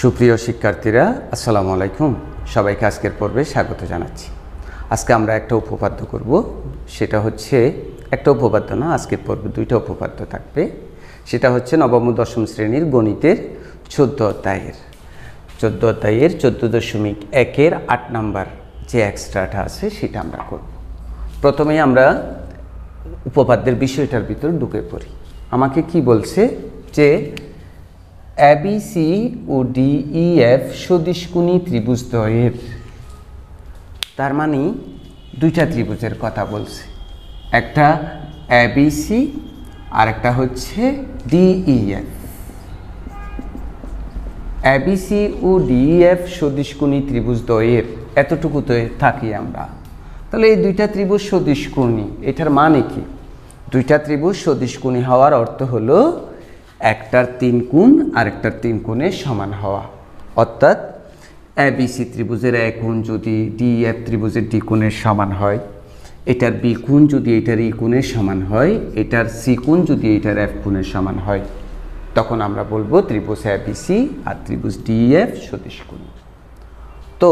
সুপ্রিয় শিক্ষার্থীরা আসসালামু আলাইকুম। সবাইকে আজকের পর্বে স্বাগত জানাচ্ছি। আজকে আমরা একটা উপপাদ্য করব, সেটা হচ্ছে একটা উপপাদ্য না, আজকের পর্বে দুইটা উপপাদ্য থাকবে। সেটা হচ্ছে নবম ও দশম শ্রেণীর গণিতের 14 অধ্যায়ের 14.1 8 নাম্বার যে এক্সট্রাটা আছে সেটা আমরা করব। প্রথমেই আমরা উপপাদ্যের বিষয়টার ভিতর ঢুকে পড়ি। আমাকে কি বলছে যে এবিসি ও ডিইএফ সদিশকোণী ত্রিভুজদ্বয়ের, তার মানে দুইটা ত্রিভুজের কথা বলছে, একটা এবিসি আর একটা হচ্ছে ডিইএফ। এবিসি ও ডিইএফ সদিশকোণী ত্রিভুজদ্বয়ের এতটুকুতে থাকি আমরা। তাহলে এই দুইটা ত্রিভুজ সদিশকোণী, এটার মানে কি? দুইটা ত্রিভুজ সদিশকোণী হওয়ার অর্থ হলো একটার 3 কোণ আর একটার 3 কোণের সমান হওয়া। অর্থাৎ এবিসি ত্রিভুজের এ কোণ যদি ডিএফ ত্রিভুজের ডি কোণের সমান হয়, এটার বি কোণ যদি এটার ই কোণের সমান হয়, এটার সি কোণ যদি এটার এফ কোণের সমান হয়, তখন আমরা বলবো ত্রিভুজ এবিসি আর ত্রিভুজ ডিএফ সদিশকোণী। তো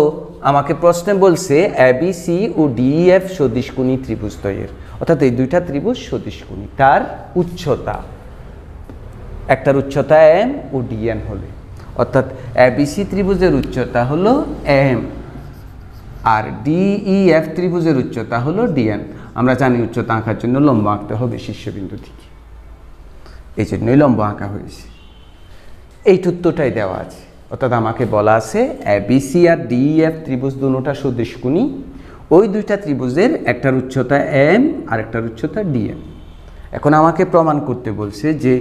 আমাকে প্রশ্নে বলছে এবিসি ও ডিএফ সদিশকোণী ত্রিভুজদ্বয়ের, অর্থাৎ এই দুইটা ত্রিভুজ সদিশকোণী, তার উচ্চতা, একটার উচ্চতা এম ও ডিএন হলে, অর্থাৎ এবিসি ত্রিভুজের উচ্চতা হলো এম আর ডিইএফ ত্রিভুজের উচ্চতা হলো ডিএন। আমরা জানি উচ্চতা আঁকার জন্য লম্ব আঁকতে হবে শীর্ষবিন্দু থেকে, এই জন্যই লম্ব আঁকা হয়েছে। এই তথ্যটাই দেওয়া আছে, অর্থাৎ আমাকে বলা আছে এবিসি আর ডিইএফ ত্রিভুজ দুটোটা সদিশকোণী। ওই দুইটা ত্রিভুজের একটার উচ্চতা এম আর একটার উচ্চতা ডিএন। এখন আমাকে প্রমাণ করতে বলছে যে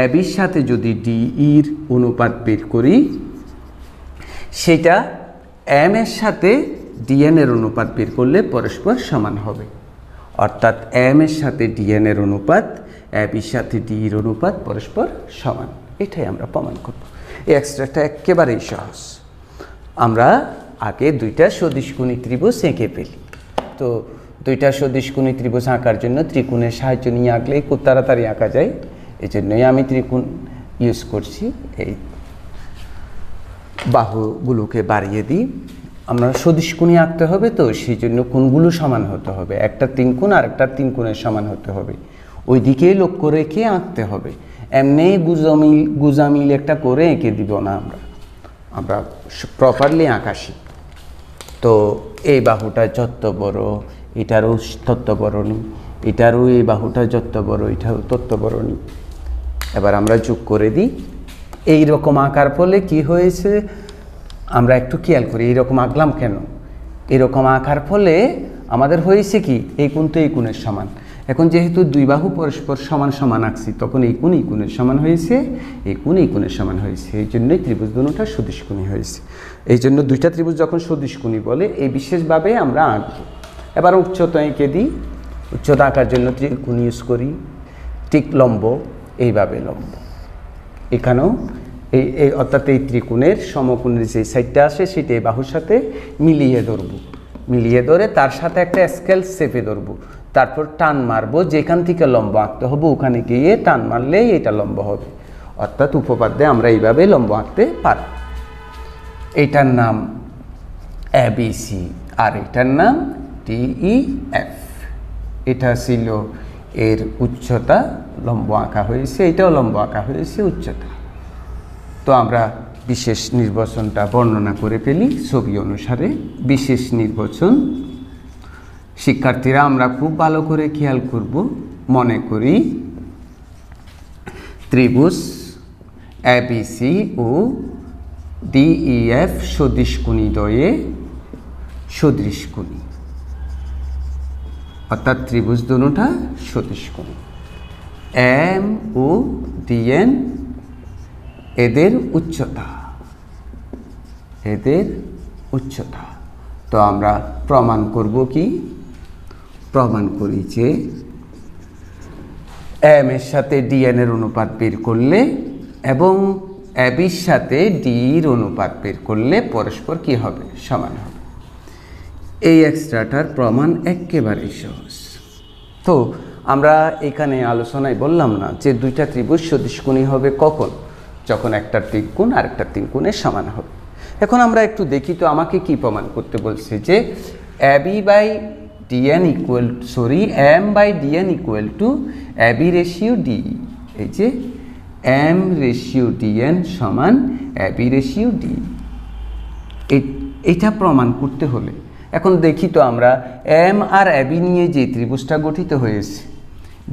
এবির সাথে যদি ডিইর অনুপাত বের করি, সেটা এম এর সাথে ডিএন এর অনুপাত বের করলে পরস্পর সমান হবে। অর্থাৎ এম এর সাথে ডিএন এর অনুপাত, এবির সাথে ডিইর অনুপাত পরস্পর সমান। এটাই আমরা প্রমাণ করব। এই এক্সট্রাটা একেবারেই সহজ। আমরা আগে দুইটা সদিশকোণী ত্রিভুজ এঁকে ফেলি। তো দুইটা সদিশকোণী ত্রিভুজ আঁকার জন্য ত্রিকোণের সাহায্য নিয়ে আঁকলেই খুব তাড়াতাড়ি আঁকা যায়। এই জন্যই আমি ত্রিকোণ ইউজ করছি। এই বাহুগুলোকে বাড়িয়ে দিই। আমরা সদিশকোণী আঁকতে হবে, তো সেই জন্য কোণগুলো সমান হতে হবে। একটা 3 কোণ আর একটা 3 কোণের সমান হতে হবে, ওই দিকেই লক্ষ্য রেখে আঁকতে হবে। এমনি গুজামিল একটা করে এঁকে দিব না, আমরা প্রপারলি আঁকা শিখব। তো এই বাহুটা যত বড়, এটারও তত বড় নি, এটারও এই বাহুটা যত বড়, এটারও তত বড় নি। এবার আমরা যোগ করে দিই। এই রকম আঁকার ফলে কি হয়েছে আমরা একটু খেয়াল করি। এইরকম আঁকলাম কেন? এরকম আঁকার ফলে আমাদের হয়েছে কি, এই কোণ তো এই কোণের সমান। এখন যেহেতু দুই বাহু পরস্পর সমান সমান আঁকছি, তখন এই কোণ এই কোণের সমান হয়েছে, এই কোণ এই কোণের সমান হয়েছে। এই জন্যই ত্রিভুজ দুটোটা সদিশকোণী হয়েছে। এই জন্য দুইটা ত্রিভুজ যখন সদিশকোণী বলে, এই বিশেষভাবে আমরা আঁকবো। এবার উচ্চতা এঁকে দিই। উচ্চতা আঁকার জন্য ত্রিকোণ ইউজ করি, ঠিক লম্ব, এইভাবে লম্ব। এখানেও এই অর্থাৎ এই ত্রিকোণের সমকোণের যে সাইডটা আসে, সেটা এই বাহুর সাথে মিলিয়ে ধরবো। মিলিয়ে ধরে তার সাথে একটা স্কেল চেপে ধরবো, তারপর টান মারবো। যেখান থেকে লম্ব আঁকতে হবে ওখানে গিয়ে টান মারলেই এটা লম্ব হবে। অর্থাৎ উপপাদ্যে আমরা এইভাবে লম্ব আঁকতে পারি। এইটার নাম এবিসি আর এটার নাম ডিইএফ। এটা ছিল এর উচ্চতা, লম্ব আঁকা হয়েছে, এটাও লম্ব আঁকা হয়েছে উচ্চতা। তো আমরা বিশেষ নির্বাচনটা বর্ণনা করে ফেলি ছবি অনুসারে। বিশেষ নির্বাচন শিক্ষার্থীরা আমরা খুব ভালো করে খেয়াল করব। মনে করি ত্রিভুজ এবিসি ও ডিইএফ সদিশকোণী দ্বয়ে সদৃশকোণী, অর্থাৎ ত্রিভুজ দুটোটা সদৃশকোণী। এম ও ডিএন এদের উচ্চতা, এদের উচ্চতা। তো আমরা প্রমাণ করব কি? প্রমাণ করি যে এম এর সাথে ডিএন এর অনুপাত বের করলে এবং এবির সাথে ডির অনুপাত বের করলে পরস্পর কি হবে? সমান হবে। এই এক্সট্রাটার প্রমাণ একেবারেই সহজ। তো আমরা এখানে আলোচনায় বললাম না যে দুইটা ত্রিভুজ সদিশকোণী হবে কখন? যখন একটার 3 গুণ আরেকটার 3 গুণের সমান হবে। এখন আমরা একটু দেখি তো আমাকে কি প্রমাণ করতে বলছে যে m by dn equal to ab ratio d। এই যে m রেশিও dn সমান ab রেশিও d, এটা প্রমাণ করতে হলে এখন দেখি তো আমরা m আর ab নিয়ে যে ত্রিভুজটা গঠিত হয়েছে,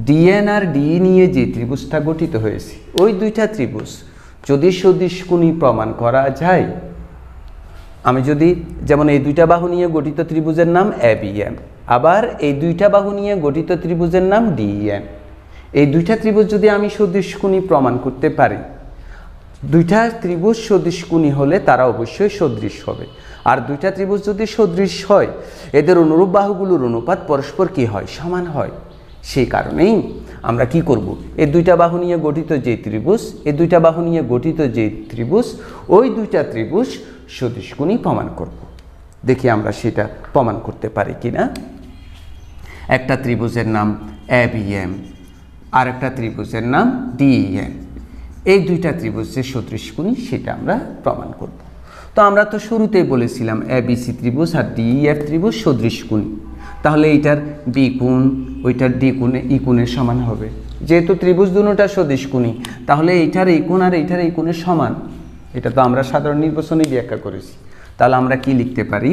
dn আর d নিয়ে যে ত্রিভুজটা গঠিত হয়েছে, ওই দুইটা ত্রিভুজ যদি সদিশকোণী প্রমাণ করা যায়, আমি যদি যেমন এই দুইটা বাহু নিয়ে গঠিত ত্রিভুজের নাম ABM, আবার এই দুইটা বাহু নিয়ে গঠিত ত্রিভুজের নাম DEN, এই দুইটা ত্রিভুজ যদি আমি সদিশকোণী প্রমাণ করতে পারি, দুইটা ত্রিভুজ সদিশকোণী হলে তারা অবশ্যই সদৃশ হবে। আর দুইটা ত্রিভুজ যদি সদৃশ হয়, এদের অনুরূপ বাহুগুলোর অনুপাত পরস্পর কি হয়? সমান হয়। সেই কারণেই আমরা কি করব, এই দুইটা বাহু নিয়ে গঠিত যে ত্রিভুজ, এই দুইটা বাহু নিয়ে গঠিত যে ত্রিভুজ, ওই দুইটা ত্রিভুজ সদিশকোণী প্রমাণ করব। দেখি আমরা সেটা প্রমাণ করতে পারি কিনা। একটা ত্রিভুজের নাম ABM আর একটা ত্রিভুজের নাম DEN, এই দুইটা ত্রিভুজ যে সদৃশকোণী সেটা আমরা প্রমাণ করব। তো আমরা তো শুরুতেই বলেছিলাম ABC ত্রিভুজ আর DEF ত্রিভুজ সদৃশকোণী, তাহলে এইটার B কোণ ওইটার D কোণে E কোণের সমান হবে। যেহেতু ত্রিভুজ দুটোটা সদৃশকোণী, তাহলে এইটার এই কোণ আর এইটার এই কোণের সমান, এটা তো আমরা সাধারণ নির্বাচনেই ব্যাখ্যা করেছি। তাহলে আমরা কি লিখতে পারি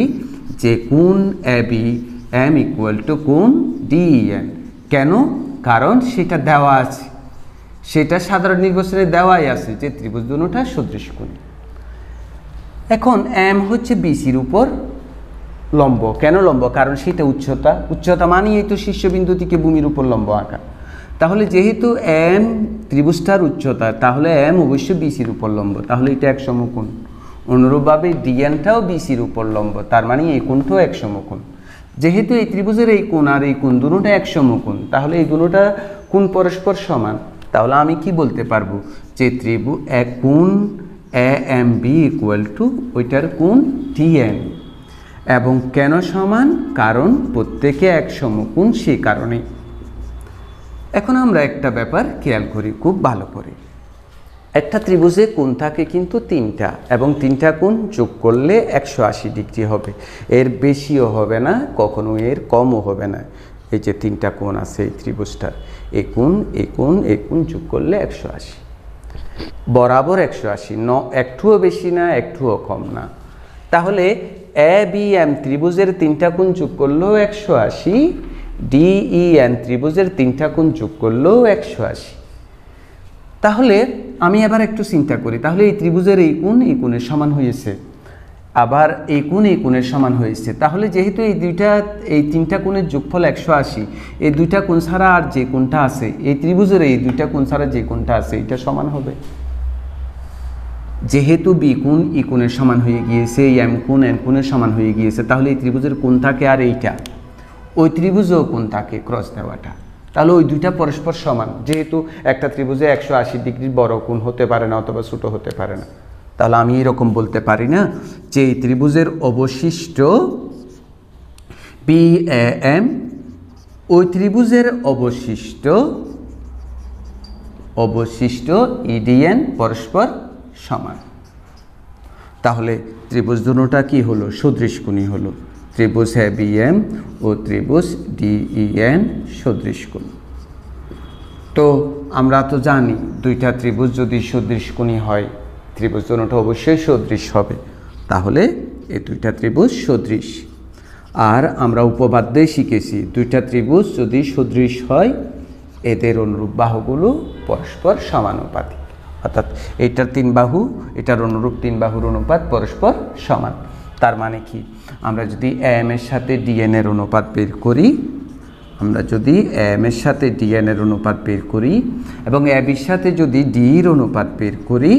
যে কোণ ABM ইকুয়াল টু কোণ DEN। কেন? কারণ সেটা দেওয়া আছে, সেটা সাধারণ নির্বাচনে দেওয়াই আছে যে ত্রিভুজ দুটোটা সদৃশকোণী। এখন M হচ্ছে BCর উপর লম্ব। কেন লম্ব? কারণ সেটা উচ্চতা, উচ্চতা মানেই তো শীর্ষবিন্দু থেকে ভূমির উপর লম্ব আঁকা। তাহলে যেহেতু M ত্রিভুজটার উচ্চতা, তাহলে M অবশ্যই BCর উপর লম্ব, তাহলে এটা এক সমকোণ। অনুরূপভাবে DNটাও BCর উপর লম্ব, তার মানে এই কোণটাও এক সমকোণ। যেহেতু এই ত্রিভুজের এই কোণ আর এই কোণ দুটোটা এক সমকোণ, তাহলে এই দুটোটা কোণ পরস্পর সমান। তাহলে আমি কি বলতে পারবো যে ত্রিভুজ এক কোণ AMB ইকুয়াল টু ওইটার কোণ DN। এবং কেন সমান? কারণ প্রত্যেকে এক সমকোণ, সেই কারণে। এখন আমরা একটা ব্যাপার খেয়াল করি খুব ভালো করে। একটা ত্রিভুজে কোণ থাকে কিন্তু 3টা, এবং 3টা কোণ যোগ করলে 180 ডিগ্রি হবে, এর বেশিও হবে না, কখনো এর কমও হবে না। এই যে 3টা কোণ আছে এই ত্রিভুজটার, এই কোণ এই কোণ এই কোণ যোগ করলে 180, বরাবর 180, একটুও বেশি না একটুও কম না। তাহলে ABM ত্রিভুজের 3টা কোণ যোগ করলেও 180, DEN ত্রিভুজের 3টা কোণ যোগ করলেও 180। তাহলে আমি এবার একটু চিন্তা করি, তাহলে এই ত্রিভুজের এই কোণ এই কোণের সমান হয়েছে, আবার এই কোণ এই কোণের সমান হয়েছে। তাহলে যেহেতু এই 3টা কোণের যোগফল 180, এই দুইটা কোণ ছাড়া আর যে কোণটা আছে, এই ত্রিভুজের এই দুইটা কোণ ছাড়া যে কোণটা আছে, এটা সমান হবে। যেহেতু B কোণ E কোণের সমান হয়ে গিয়েছে, এই M কোণ N কোণের সমান হয়ে গিয়েছে, তাহলে এই ত্রিভুজের কোণ থাকে আর এইটা, ওই ত্রিভুজেও কোণ থাকে ক্রস দেওয়াটা, তাহলে ওই দুইটা পরস্পর সমান। যেহেতু একটা ত্রিভুজে 180 ডিগ্রির বড় কোণ হতে পারে না অথবা ছোট হতে পারে না, তাহলে আমি এরকম বলতে পারি না যে এই ত্রিভুজের অবশিষ্ট BAM ওই ত্রিভুজের অবশিষ্ট EDN পরস্পর সমান। তাহলে ত্রিভুজ দুটোটা কি হলো? সদৃশকোণী হলো। ত্রিভুজ ABM ও ত্রিভুজ DEN সদৃশকোণী। তো আমরা তো জানি দুইটা ত্রিভুজ যদি সদৃশকোণী হয়, ত্রিভুজ দুটোটা অবশ্যই সদৃশ হবে, তাহলে এই দুইটা ত্রিভুজ সদৃশ। আর আমরা উপপাদ্যে শিখেছি দুইটা ত্রিভুজ যদি সদৃশ হয়, এদের অনুরূপ বাহুগুলো পরস্পর সমানুপাতিক, অর্থাৎ এইটার 3 বাহু এটার অনুরূপ 3 বাহুর অনুপাত পরস্পর সমান। তার মানে কি, আমরা যদি AM এর সাথে DN এর অনুপাত বের করি, এবং ABর সাথে যদি D এর অনুপাত বের করি,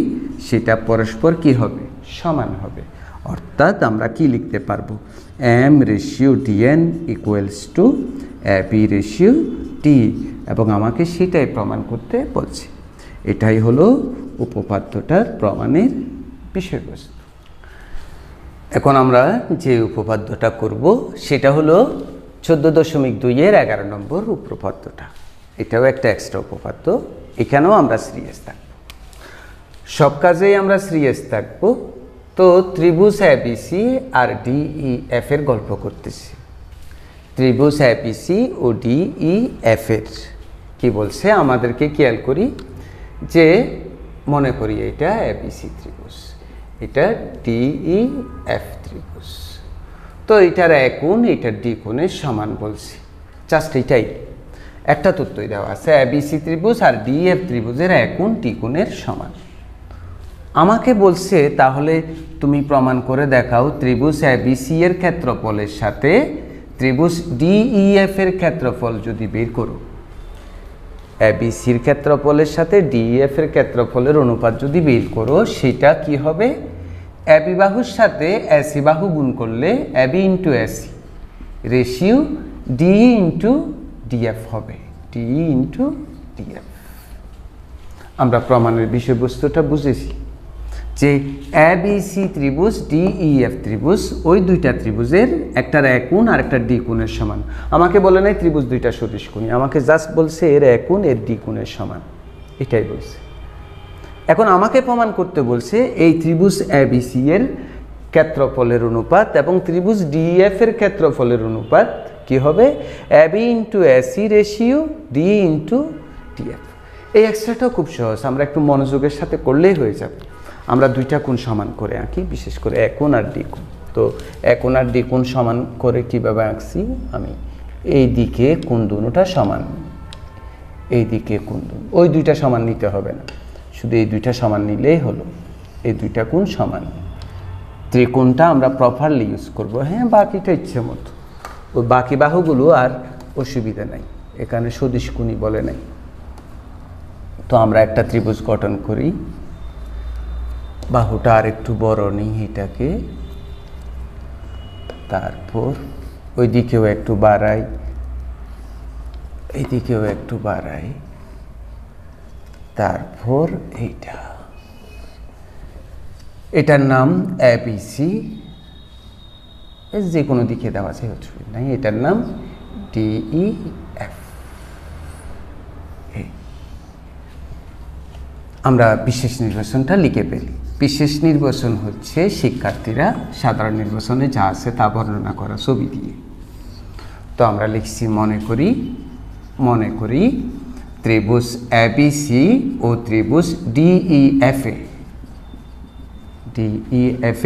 সেটা পরস্পর কি হবে? সমান হবে। অর্থাৎ আমরা কি লিখতে পারবো? M ratio DN equals to AB ratio D, এবং আমাকে সেটাই প্রমাণ করতে বলছে। এটাই হলো উপপাদ্যটার প্রমাণের বিষয়বস্তু। এখন আমরা যে উপপাদ্যটা করব সেটা হলো 14.2 এর 11 নম্বর উপপাদ্যটা। এটাও একটা এক্সট্রা উপপাদ্য, এখানেও আমরা সিরিয়াস থাকব। সব কাজেই আমরা সিরিয়াস থাকবো। তো ত্রিভুজ এবিসি আর ডিইএফ এর গল্প করতেছি। ত্রিভুজ এবিসি ও ডিইএফ এর কি বলছে আমাদেরকে খেয়াল করি, যে মনে করি এটা এবিসি ত্রিভুজ, এটা ডিইএফ ত্রিভুজ। তো এটার এক কোণ এটার ডি কোণের সমান বলছি। জাস্ট এটাই একটা তথ্যই দেওয়া আছে, এবিসি ত্রিভুজ আর ডিইএফ ত্রিভুজের এক কোণ ডি কোণের সমান। আমাকে বলছে তাহলে তুমি প্রমাণ করে দেখাও ত্রিভুজ এবিসি এর ক্ষেত্রফলের সাথে ত্রিভুজ ডিইএফ এর ক্ষেত্রফল যদি বের করো, এবিসির ক্ষেত্রফলের সাথে ডিইএফ এর ক্ষেত্রফলের অনুপাত যদি বের করো, সেটা কি হবে? এবি বাহুর সাথে এসি বাহু গুণ করলে AB into AC ratio D into DF হবে, ডি ইন্টু ডিএফ। আমরা প্রমাণের বিষয়বস্তুটা বুঝেছি যে এবিসি ত্রিভুজ ডিইএফ ত্রিভুজ ওই দুইটা ত্রিভুজের একটার এক কোণ আর একটার ডি কোণের সমান। আমাকে বলে নাই ত্রিভুজ দুইটা সদিশকোণী, আমাকে জাস্ট বলছে এর এক কোণ এর ডি কোণের সমান, এটাই বলছে। এখন আমাকে প্রমাণ করতে বলছে এই ত্রিভুজ এবিসি এর ক্ষেত্রফলের অনুপাত এবং ত্রিভুজ ডিইএফ এর ক্ষেত্রফলের অনুপাত কি হবে? AB into AC ratio D into DF. এই এক্সট্রাটাও খুব সহজ, আমরা একটু মনোযোগের সাথে করলেই হয়ে যাবে। আমরা দুইটা কোণ সমান করে আঁকি, বিশেষ করে এক কোণ আর ডি কোণ। তো এক কোণ আর ডি কোণ সমান করে কিভাবে আঁকছি আমি, এই দিকে কোণ দুটোটা সমান, এই দিকে কোণ দুটো, ওই দুইটা সমান নিতে হবে না, শুধু এই দুইটা সমান নিলেই হলো। এই দুইটা কোণ সমান, ত্রিকোণটা আমরা প্রপারলি ইউজ করব। হ্যাঁ, বাকিটা ইচ্ছে মতো, ওই বাকি বাহুগুলো আর অসুবিধা নাই, এখানে সদিশকোণী বলে নাই। তো আমরা একটা ত্রিভুজ গঠন করি, বাহুটা আর একটু বড় নেই এটাকে, তারপর ওই দিকেও একটু বাড়াই, এই দিকেও একটু বাড়াই, তারপর এইটা, এটার নাম এবিসি, যে কোনো দিকে দেওয়া যায় অসুবিধা নাই। এটার নাম ডিইএফ। আমরা বিশেষ নির্বাচনটা লিখে ফেলি। বিশেষ নির্বাচন হচ্ছে শিক্ষার্থীরা সাধারণ নির্বাচনে যা আছে তা বর্ণনা করা ছবি দিয়ে। তো আমরা লিখছি মনে করি ত্রিভুজ এবিসি ও ত্রিভুজ ডিইএফ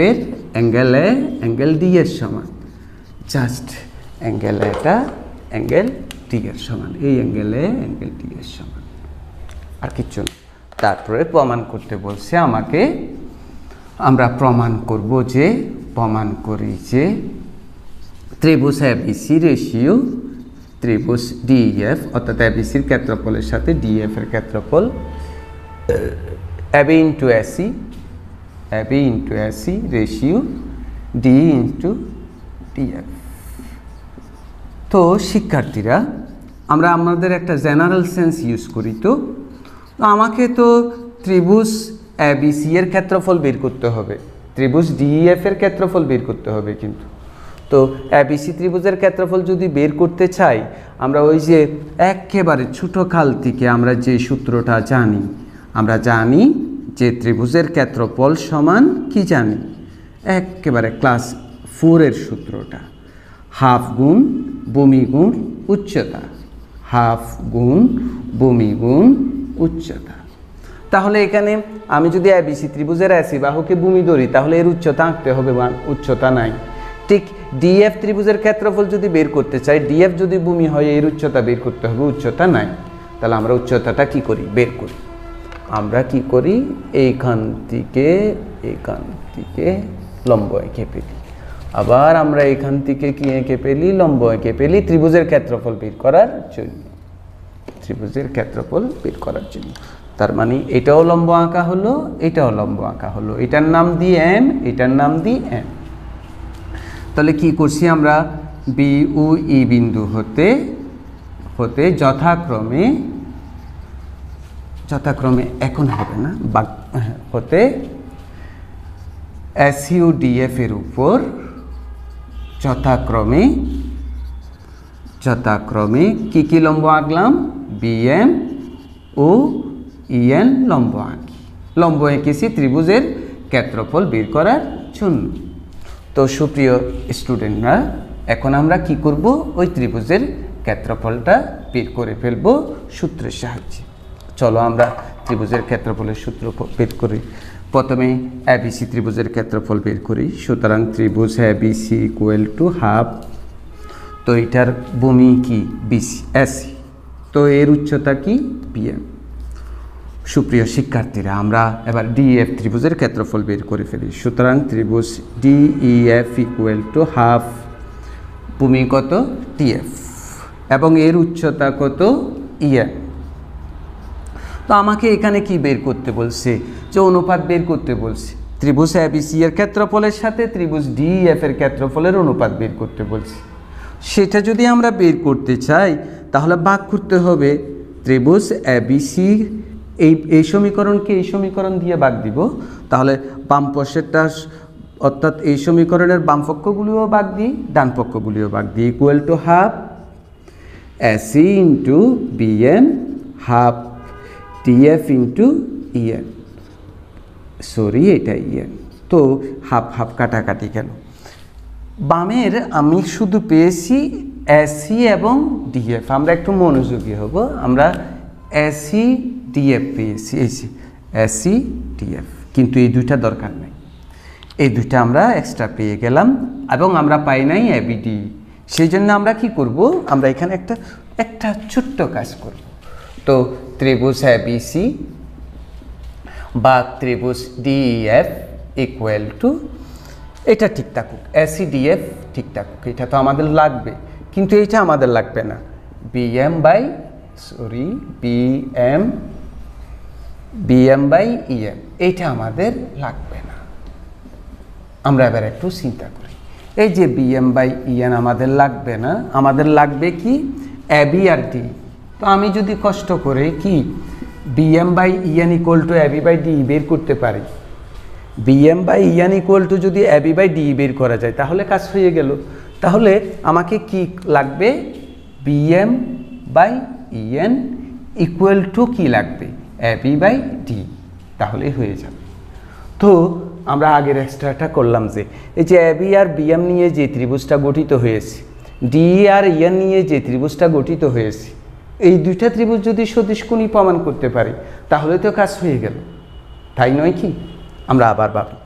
এর অ্যাঙ্গেল এ অ্যাঙ্গেল ডি এর সমান, জাস্ট অ্যাঙ্গেল এটা অ্যাঙ্গেল ডি এর সমান, এই অ্যাঙ্গেল এ অ্যাঙ্গেল ডি এর সমান, আর কিচ্ছু না। তারপরে প্রমাণ করতে বলছে আমাকে, আমরা প্রমাণ করি যে ত্রিভুজ এবিসি রেশিও ত্রিভুজ ডিইএফ, অর্থাৎ এবিসির ক্ষেত্রফলের সাথে ডিএফ এর ক্ষেত্রফল AB into AC ratio D into DF. তো শিক্ষার্থীরা, আমরা আমাদের একটা জেনারেল সেন্স ইউজ করি। তো আমাকে তো ত্রিভুজ এবিসি এর ক্ষেত্রফল বের করতে হবে, ত্রিভুজ ডিইএফ এর ক্ষেত্রফল বের করতে হবে। কিন্তু তো এবিসি ত্রিভুজের ক্ষেত্রফল যদি বের করতে চাই, আমরা ওই যে একেবারে ছোটো কাল থেকে আমরা যে সূত্রটা জানি, আমরা জানি যে ত্রিভুজের ক্ষেত্রফল সমান কি জানি, একেবারে ক্লাস 4 এর সূত্রটা, হাফ গুণ ভূমি গুণ উচ্চতা, হাফ গুণ ভূমি গুণ উচ্চতা। তাহলে এখানে আমি যদি এবিসি ত্রিভুজের এসি বাহুকে ভূমি ধরি, তাহলে এর উচ্চতা আঁকতে হবে, উচ্চতা নাই। ঠিক ডিএফ ত্রিভুজের ক্ষেত্রফল যদি বের করতে চাই, ডিএফ যদি ভূমি হয়, এর উচ্চতা বের করতে হবে, উচ্চতা নাই। তাহলে আমরা উচ্চতাটা কি করি, বের করি। আমরা কি করি, এইখান থেকে লম্ব এঁকে ফেলি, আবার আমরা এখান থেকে কি এঁকে ফেলি, লম্ব এঁকে ফেলি, ত্রিভুজের ক্ষেত্রফল বের করার জন্য, তার মানে এটাও লম্ব আঁকা হলো, এটাও লম্ব আঁকা হলো, এটার নাম দিই এম, এটার নাম দিই এম। তাহলে কি করছি আমরা, বি ও ই বিন্দু হতে যথাক্রমে এখন হবে না, হতে এসি ও ডিএফ এর উপর যথাক্রমে কি লম্ব আঁকলাম, বিএম ও ইএন লম্ব আঁকি। লম্ব এঁকেছি ত্রিভুজের ক্ষেত্রফল বের করার জন্য। তো সুপ্রিয় স্টুডেন্টরা, এখন আমরা কি করব, ওই ত্রিভুজের ক্ষেত্রফলটা বের করে ফেলব সূত্রের সাহায্যে। চলো আমরা ত্রিভুজের ক্ষেত্রফলের সূত্র বের করি। প্রথমে এবিসি ত্রিভুজের ক্ষেত্রফল বের করি। সুতরাং ত্রিভুজ এবিসি ইকুয়াল টু হাফ, তো এটার ভূমি কি বিসি এসি, তো এর উচ্চতা কি বিএম। সুপ্রিয় শিক্ষার্থীরা, আমরা এবার ডিএফ ত্রিভুজের ক্ষেত্রফল বের করে ফেলি। সুতরাং ত্রিভুজ ডিইএফ ইকুয়াল টু হাফ, ভূমি কত টিএফ এবং এর উচ্চতা কত ইএম। তো আমাকে এখানে কি বের করতে বলছে, যে অনুপাত বের করতে বলছে। ত্রিভুজ এবিসি এর ক্ষেত্রফলের সাথে ত্রিভুজ ডিইএফ এর ক্ষেত্রফলের অনুপাত বের করতে বলছে। সেটা যদি আমরা বের করতে চাই তাহলে ভাগ করতে হবে ত্রিভুজ এবিসি, এই সমীকরণকে এই সমীকরণ দিয়ে ভাগ দিব। তাহলে বাম পাশেরটা অর্থাৎ এই সমীকরণের বাম পক্ষগুলিও ভাগ দিই, ডান পক্ষগুলিও ভাগ দিই, equal to half AC into BM half TF into EN, sorry এটা ইএন। তো হাফ হাফ কাটাকাটি কেন, বামের আমি শুধু পেয়েছি এসি এবং ডিএফ। আমরা একটু মনোযোগী হব, আমরা এসি ডিএফ পেয়েছি, এসি ডিএফ, কিন্তু এই দুইটা দরকার নেই, এই দুইটা আমরা এক্সট্রা পেয়ে গেলাম এবং আমরা পাই নাই এবিডি। সেই জন্য আমরা কি করব, আমরা এখানে একটা ছোট্ট কাজ করব। তো ত্রিভুজ এবিসি বা ত্রিভুজ ডিইএফ ইকুয়াল টু, এটা ঠিক থাকুক, এসি ডিএফ ঠিক থাকুক, এটা তো আমাদের লাগবে, কিন্তু এটা আমাদের লাগবে না, বিএম বাই ইএম, এইটা আমাদের লাগবে না। আমরা এবার একটু চিন্তা করি, এই যে বিএম বাই ইএন আমাদের লাগবে না, আমাদের লাগবে কি এবি আর ডি। তো আমি যদি কষ্ট করে কি BM by EN equal to AB by D বের করতে পারি, BM by EN equal to যদি এবি বাই ডি বের করা যায় তাহলে কাজ হয়ে গেল। তাহলে আমাকে কি লাগবে, BM by EN equal to কি লাগবে, এবি বাই ডি, তাহলেই হয়ে যাবে। তো আমরা আগের এক্সট্রাটা করলাম যে এই যে এবি আর বিএম নিয়ে যে ত্রিভুজটা গঠিত হয়েছে, ডি আর ইএন নিয়ে যে ত্রিভুজটা গঠিত হয়েছে, এই দুইটা ত্রিভুজ যদি সদিশকোণী প্রমাণ করতে পারি তাহলে তো কাজ হয়ে গেল, তাই নয় কি? আমরা আবার ভাবি,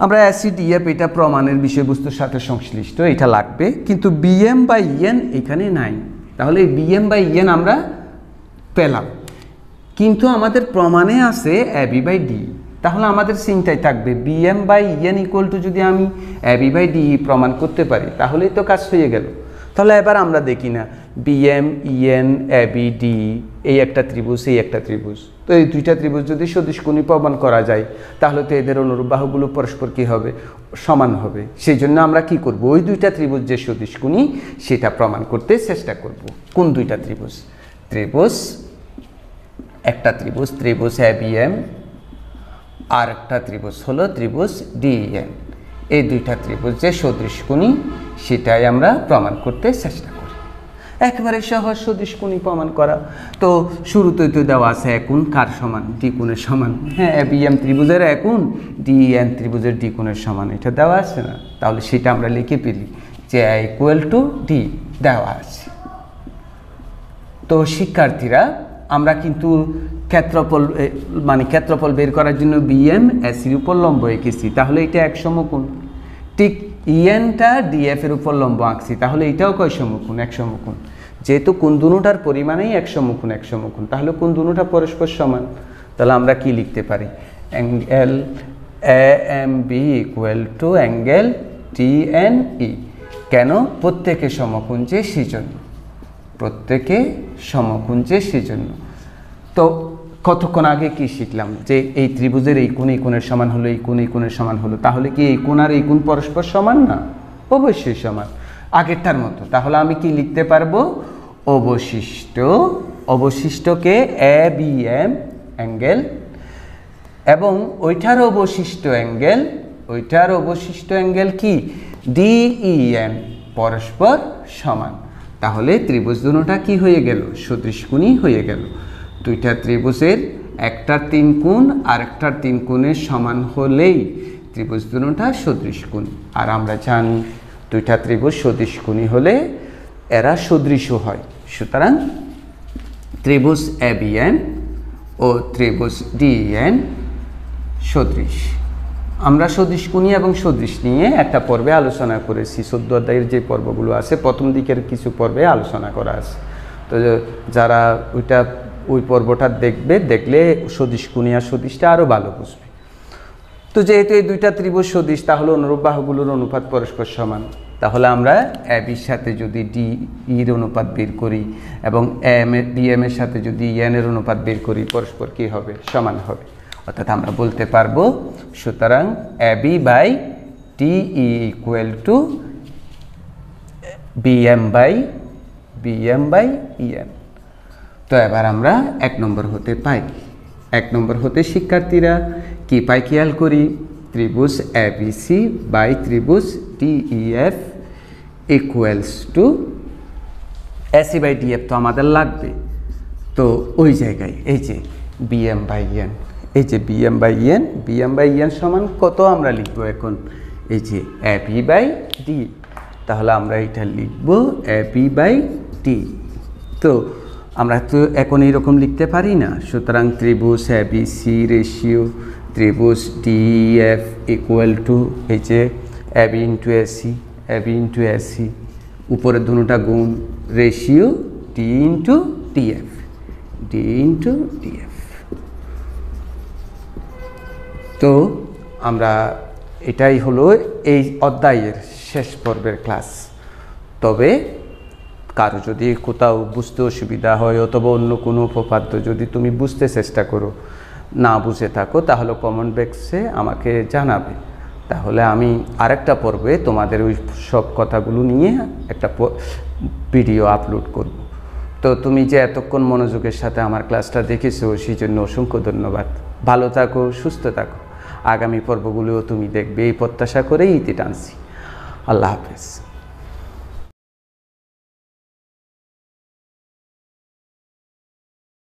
আমরা এসি ডিএফ এটা প্রমাণের বিষয়বস্তুর সাথে সংশ্লিষ্ট, এটা লাগবে, কিন্তু বিএম বাই ইএন এখানে নাই। তাহলে এই বিএম বাই ইএন আমরা পেলাম, কিন্তু আমাদের প্রমাণে আছে এবি বাই ডি। তাহলে আমাদের চিন্তায় থাকবে BM by EN equal to যদি আমি এবি বাই ডি প্রমাণ করতে পারি তাহলেই তো কাজ হয়ে গেল। তাহলে এবার আমরা দেখি না বিএম ইএন এবি ডি, এই একটা ত্রিভুজ, এই একটা ত্রিভুজ, তো এই দুইটা ত্রিভুজ যদি সদিশকোণী প্রমাণ করা যায় তাহলে তো এদের অনুরূপ বাহুগুলো পরস্পর কী হবে, সমান হবে। সেই জন্য আমরা কি করব, ওই দুইটা ত্রিভুজ যে সদিশকোণী সেটা প্রমাণ করতে চেষ্টা করব। কোন দুইটা ত্রিভুজ? একটা ত্রিভুজ ত্রিভুজ এবিএম, আর একটা ত্রিভুজ হলো ত্রিভুজ ডিএন। এই দুইটা ত্রিভুজ যে সদৃশকোণী সেটাই আমরা প্রমাণ করতে চেষ্টা করি। একেবারে সহজ সদৃশকোণী প্রমাণ করা। তো শুরুতেই তো দেওয়া আছে একোণ কার সমান, ডি কোণের সমান। হ্যাঁ, এবিএম ত্রিভুজের একোণ ডিএন ত্রিভুজের ডি কোণের সমান, এটা দেওয়া আছে না? তাহলে সেটা আমরা লিখে পেলি যে এ ইকুয়াল টু ডি দেওয়া আছে। তো শিক্ষার্থীরা, আমরা কিন্তু ক্ষেত্রফল বের করার জন্য বিএম এসির উপর লম্ব এঁকেছি, তাহলে এটা এক সমকোণ। ঠিক ইএনটা ডিএফ এর উপর লম্ব আঁকছি, তাহলে এটাও কয় সমকোণ? এক সমকোণ। যেহেতু কোণ দুটোটার পরিমাণেই এক সমকোণ, তাহলে কোণ দুটোটা পরস্পর সমান। তাহলে আমরা কি লিখতে পারি, angle A M B equal to angle T N E. কেন? প্রত্যেকে সমকোণ যে সেজন্য, প্রত্যেকে সমকোণ যে সেজন্য। তো কতক্ষণ আগে কি শিখলাম যে এই ত্রিভুজের এই কোণ এই কোণের সমান হলো, এই কোণ এই কোণের সমান হলো, তাহলে কি এই কোণ আর এই কোণ পরস্পর সমান না? অবশ্যই সমান, আগেরটার মতো। তাহলে আমি কি লিখতে পারবো, অবশিষ্টকে এ বি এম অ্যাঙ্গেল এবং ওইটার অবশিষ্ট অ্যাঙ্গেল কি ডিইএন পরস্পর সমান। তাহলে ত্রিভুজ দুটোটা কি হয়ে গেল, সদৃশকোণী হয়ে গেল। দুইটা ত্রিভুজের একটার 3 গুণ আর একটার 3 গুণের সমান হলেই ত্রিভুজ দুটোটা সদৃশকোণী। আর আমরা জানি দুইটা ত্রিভুজ সদৃশকোণী হলে এরা সদৃশ হয়। সুতরাং ত্রিভুজ ABN ও ত্রিভুজ DEN সদৃশ। আমরা সদৃশকোণী এবং সদৃশ নিয়ে একটা পর্বে আলোচনা করেছি। 14 অধ্যায়ের যে পর্বগুলো আছে প্রথম দিকের কিছু পর্বে আলোচনা করা আছে। তো যারা ওই পর্বটা দেখলে সদৃশকোণী আর সদৃশটা আরও ভালো বুঝবে। তো যেহেতু এই দুইটা ত্রিভুজ সদৃশ, তাহলে অনুরূপ বাহুগুলোর অনুপাত পরস্পর সমান। তাহলে আমরা ABর সাথে যদি DEর অনুপাত বের করি এবং DM এর সাথে যদি EN এর অনুপাত বের করি, পরস্পর কী হবে? সমান হবে। অর্থাৎ আমরা বলতে পারবো সুতরাং AB/DE = BM/EN। তো এবার আমরা 1 নম্বর হতে পাই। 1 নম্বর হতে শিক্ষার্থীরা কি পাই খেয়াল করি, ত্রিভুজ ABC বাই ত্রিভুজ DEF = AC/DF তো আমাদের লাগবে। তো ওই জায়গায় এই যে BM/EN, এই যে BM/EN সমান কত আমরা লিখবো এখন? এই যে AB/DE। তাহলে আমরা এটা লিখব AB/DE। তো আমরা তো এখন এইরকম লিখতে পারি না। সুতরাং ত্রিভুজ ABC রেশিও ত্রিভুজ DEF = এই যে AB × AC, উপরের দুটোটা গুণ রেশিও D × DF। তো আমরা এটাই হলো এই অধ্যায়ের শেষ পর্বের ক্লাস। তবে কারো যদি কোথাও বুঝতে অসুবিধা হয় অথবা অন্য কোনো উপপাদ্য যদি তুমি বুঝতে চেষ্টা করো, না বুঝে থাকো, তাহলে কমেন্ট বক্সে আমাকে জানাবে। তাহলে আমি আরেকটা পর্বে তোমাদের ওই সব কথাগুলো নিয়ে একটা ভিডিও আপলোড করব। তো তুমি যে এতক্ষণ মনোযোগের সাথে আমার ক্লাসটা দেখেছো সেই জন্য অসংখ্য ধন্যবাদ। ভালো থাকো, সুস্থ থাকো। আগামী পর্বগুলোও তুমি দেখবে এই প্রত্যাশা করেই ইতি টানছি। আল্লাহ হাফেজ।